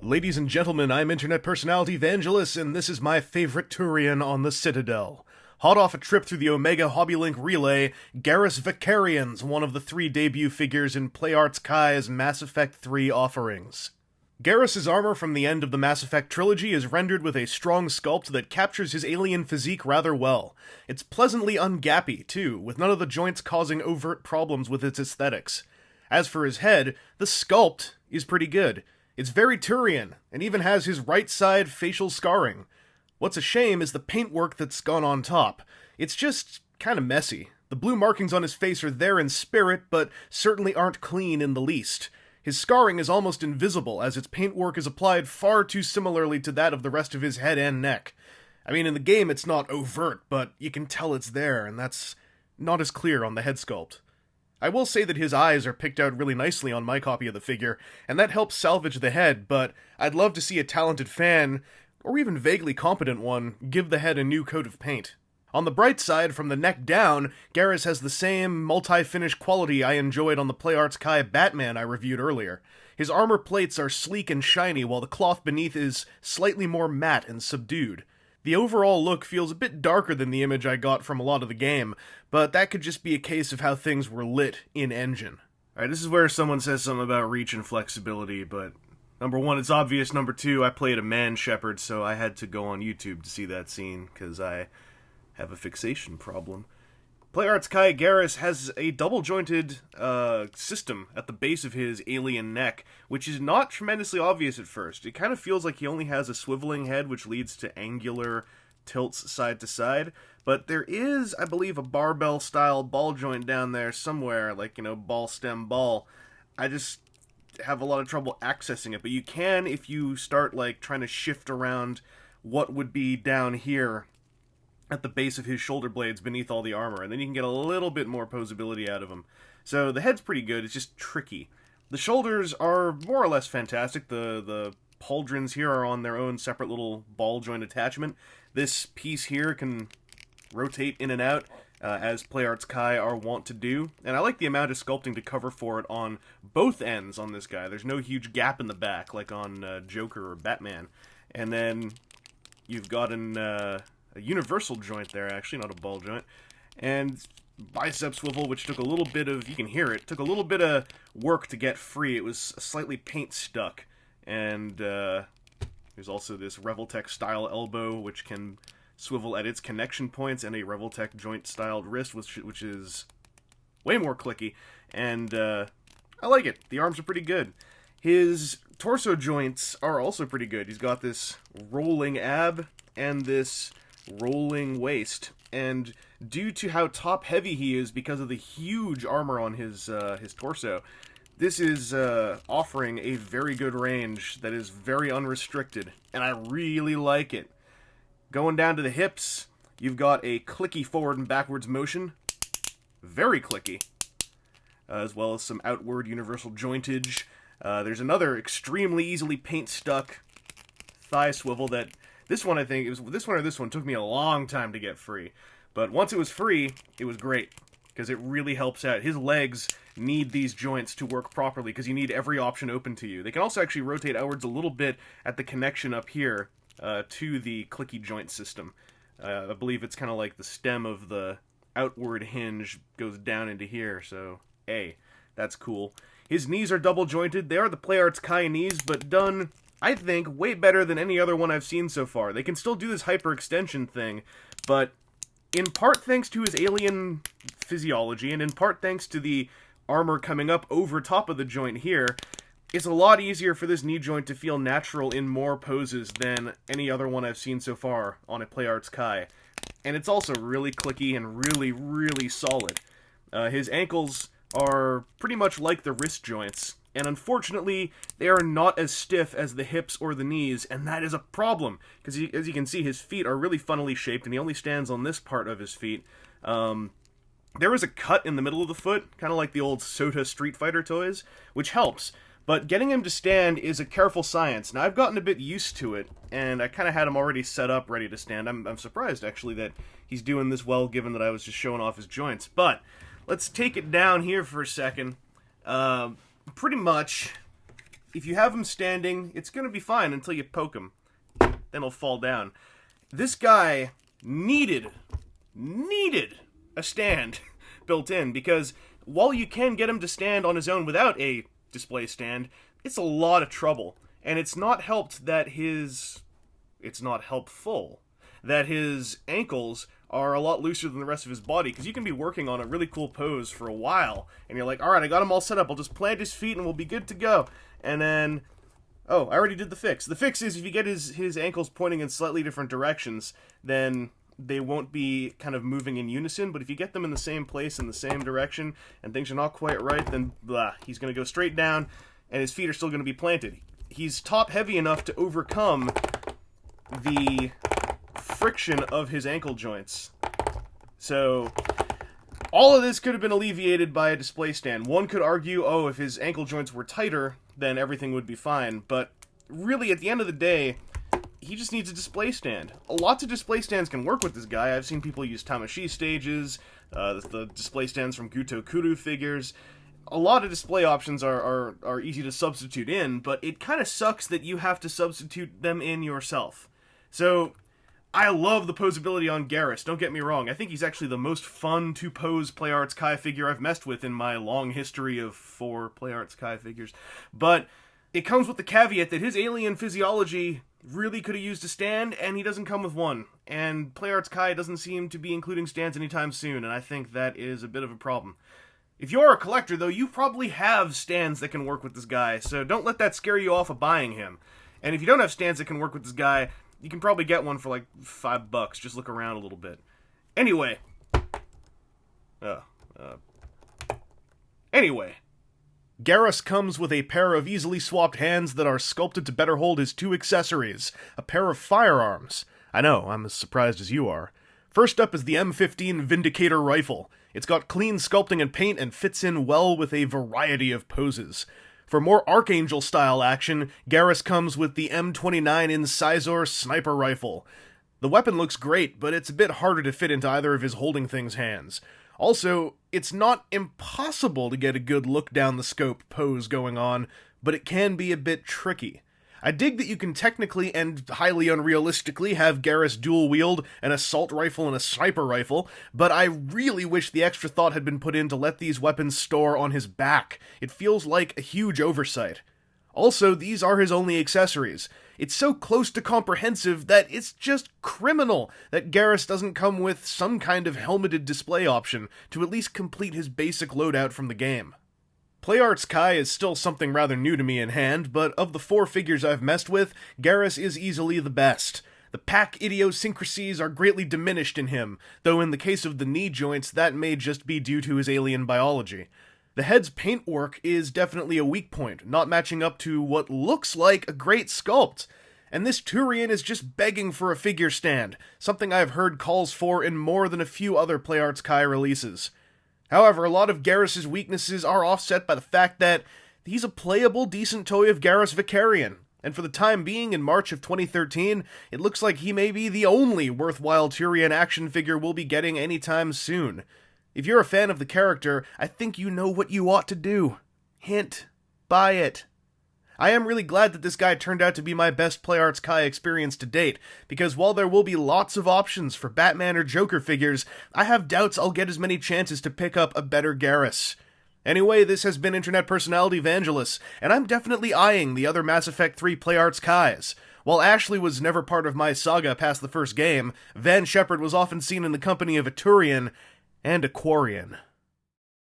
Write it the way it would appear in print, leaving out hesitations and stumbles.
Ladies and gentlemen, I'm internet personality Vangelus, and this is my favorite Turian on the Citadel. Hot off a trip through the Omega Hobbylink Relay, Garrus Vakarian's one of the 3 debut figures in PlayArts Kai's Mass Effect 3 offerings. Garrus's armor from the end of the Mass Effect trilogy is rendered with a strong sculpt that captures his alien physique rather well. It's pleasantly ungappy, too, with none of the joints causing overt problems with its aesthetics. As for his head, the sculpt is pretty good. It's very Turian, and even has his right side facial scarring. What's a shame is the paintwork that's gone on top. It's just kinda messy. The blue markings on his face are there in spirit, but certainly aren't clean in the least. His scarring is almost invisible, as its paintwork is applied far too similarly to that of the rest of his head and neck. I mean, in the game it's not overt, but you can tell it's there, and that's not as clear on the head sculpt. I will say that his eyes are picked out really nicely on my copy of the figure, and that helps salvage the head, but I'd love to see a talented fan, or even vaguely competent one, give the head a new coat of paint. On the bright side, from the neck down, Garrus has the same multi-finish quality I enjoyed on the PlayArts Kai Batman I reviewed earlier. His armor plates are sleek and shiny, while the cloth beneath is slightly more matte and subdued. The overall look feels a bit darker than the image I got from a lot of the game, but that could just be a case of how things were lit in-engine. Alright, this is where someone says something about reach and flexibility, but number one, it's obvious. Number two, I played a man-shepherd, so I had to go on YouTube to see that scene, because I have a fixation problem. PlayArts Kai Garrus has a double-jointed system at the base of his alien neck, which is not tremendously obvious at first. It kind of feels like he only has a swiveling head, which leads to angular tilts side to side, but there is, I believe, a barbell-style ball joint down there somewhere, like, ball, stem, ball. I just have a lot of trouble accessing it, but you can if you start, trying to shift around what would be down here at the base of his shoulder blades beneath all the armor, and then you can get a little bit more posability out of him. So the head's pretty good, it's just tricky. The shoulders are more or less fantastic. The pauldrons here are on their own separate little ball joint attachment. This piece here can rotate in and out, as PlayArts Kai are wont to do, and I like the amount of sculpting to cover for it on both ends on this guy. There's no huge gap in the back, like on Joker or Batman. And then you've got a universal joint there, actually, not a ball joint, and bicep swivel, which took a little bit of, you can hear it, took a little bit of work to get free. It was slightly paint stuck, and there's also this Revoltech style elbow, which can swivel at its connection points, and a Revoltech joint styled wrist, which is way more clicky, and I like it. The arms are pretty good. His torso joints are also pretty good. He's got this rolling ab and this rolling waist, and due to how top heavy he is because of the huge armor on his torso, this is offering a very good range that is very unrestricted, and I really like it. Going down to the hips, you've got a clicky forward and backwards motion, very clicky, as well as some outward universal jointage. There's another extremely easily paint stuck thigh swivel that this one, I think, this one took me a long time to get free. But once it was free, it was great, because it really helps out. His legs need these joints to work properly, because you need every option open to you. They can also actually rotate outwards a little bit at the connection up here to the clicky joint system. I believe it's kind of like the stem of the outward hinge goes down into here, so, hey, that's cool. His knees are double jointed. They are the PlayArts Kai knees, but done, I think, way better than any other one I've seen so far. They can still do this hyperextension thing, but in part thanks to his alien physiology, and in part thanks to the armor coming up over top of the joint here, it's a lot easier for this knee joint to feel natural in more poses than any other one I've seen so far on a PlayArts Kai. And it's also really clicky and really, really solid. His ankles are pretty much like the wrist joints, and unfortunately, they are not as stiff as the hips or the knees, and that is a problem, because as you can see, his feet are really funnily shaped, and he only stands on this part of his feet. There is a cut in the middle of the foot, kind of like the old Sota Street Fighter toys, which helps, but getting him to stand is a careful science. Now, I've gotten a bit used to it, and I kind of had him already set up, ready to stand. I'm surprised, actually, that he's doing this well, given that I was just showing off his joints, but let's take it down here for a second. Pretty much, if you have him standing, it's going to be fine until you poke him. Then he'll fall down. This guy needed a stand built in, because while you can get him to stand on his own without a display stand, it's a lot of trouble. And it's not helped that it's not helpful that his ankles are a lot looser than the rest of his body, because you can be working on a really cool pose for a while, and you're like, alright, I got him all set up, I'll just plant his feet and we'll be good to go. And then, oh, I already did the fix. The fix is if you get his ankles pointing in slightly different directions, then they won't be kind of moving in unison, but if you get them in the same place, in the same direction, and things are not quite right, then blah, he's going to go straight down, and his feet are still going to be planted. He's top-heavy enough to overcome the friction of his ankle joints. So, all of this could have been alleviated by a display stand. One could argue, oh, if his ankle joints were tighter, then everything would be fine, but really, at the end of the day, he just needs a display stand. Lots of display stands can work with this guy. I've seen people use Tamashii stages, the display stands from Guto Kuru figures. A lot of display options are easy to substitute in, but it kind of sucks that you have to substitute them in yourself. So, I love the posability on Garrus, don't get me wrong. I think he's actually the most fun to pose PlayArts Kai figure I've messed with in my long history of 4 PlayArts Kai figures. But it comes with the caveat that his alien physiology really could have used a stand, and he doesn't come with one. And PlayArts Kai doesn't seem to be including stands anytime soon, and I think that is a bit of a problem. If you're a collector, though, you probably have stands that can work with this guy, so don't let that scare you off of buying him. And if you don't have stands that can work with this guy, you can probably get one for like $5. Just look around a little bit. Anyway. Anyway. Garrus comes with a pair of easily swapped hands that are sculpted to better hold his 2 accessories, a pair of firearms. I know, I'm as surprised as you are. First up is the M15 Vindicator rifle. It's got clean sculpting and paint and fits in well with a variety of poses. For more Archangel-style action, Garrus comes with the M29 Incisor sniper rifle. The weapon looks great, but it's a bit harder to fit into either of his holding things hands. Also, it's not impossible to get a good look down the scope pose going on, but it can be a bit tricky. I dig that you can technically and highly unrealistically have Garrus dual-wield an assault rifle and a sniper rifle, but I really wish the extra thought had been put in to let these weapons store on his back. It feels like a huge oversight. Also, these are his only accessories. It's so close to comprehensive that it's just criminal that Garrus doesn't come with some kind of helmeted display option to at least complete his basic loadout from the game. PlayArts Kai is still something rather new to me in hand, but of the 4 figures I've messed with, Garrus is easily the best. The pack idiosyncrasies are greatly diminished in him, though in the case of the knee joints that may just be due to his alien biology. The head's paintwork is definitely a weak point, not matching up to what looks like a great sculpt. And this Turian is just begging for a figure stand, something I've heard calls for in more than a few other PlayArts Kai releases. However, a lot of Garrus' weaknesses are offset by the fact that he's a playable, decent toy of Garrus Vakarian, and for the time being, in March of 2013, it looks like he may be the only worthwhile Turian action figure we'll be getting anytime soon. If you're a fan of the character, I think you know what you ought to do. Hint. Buy it. I am really glad that this guy turned out to be my best PlayArts Kai experience to date, because while there will be lots of options for Batman or Joker figures, I have doubts I'll get as many chances to pick up a better Garrus. Anyway, this has been internet personality Vangelus, and I'm definitely eyeing the other Mass Effect 3 PlayArts Kais. While Ashley was never part of my saga past the first game, Van Shepard was often seen in the company of a Turian and a Quarian.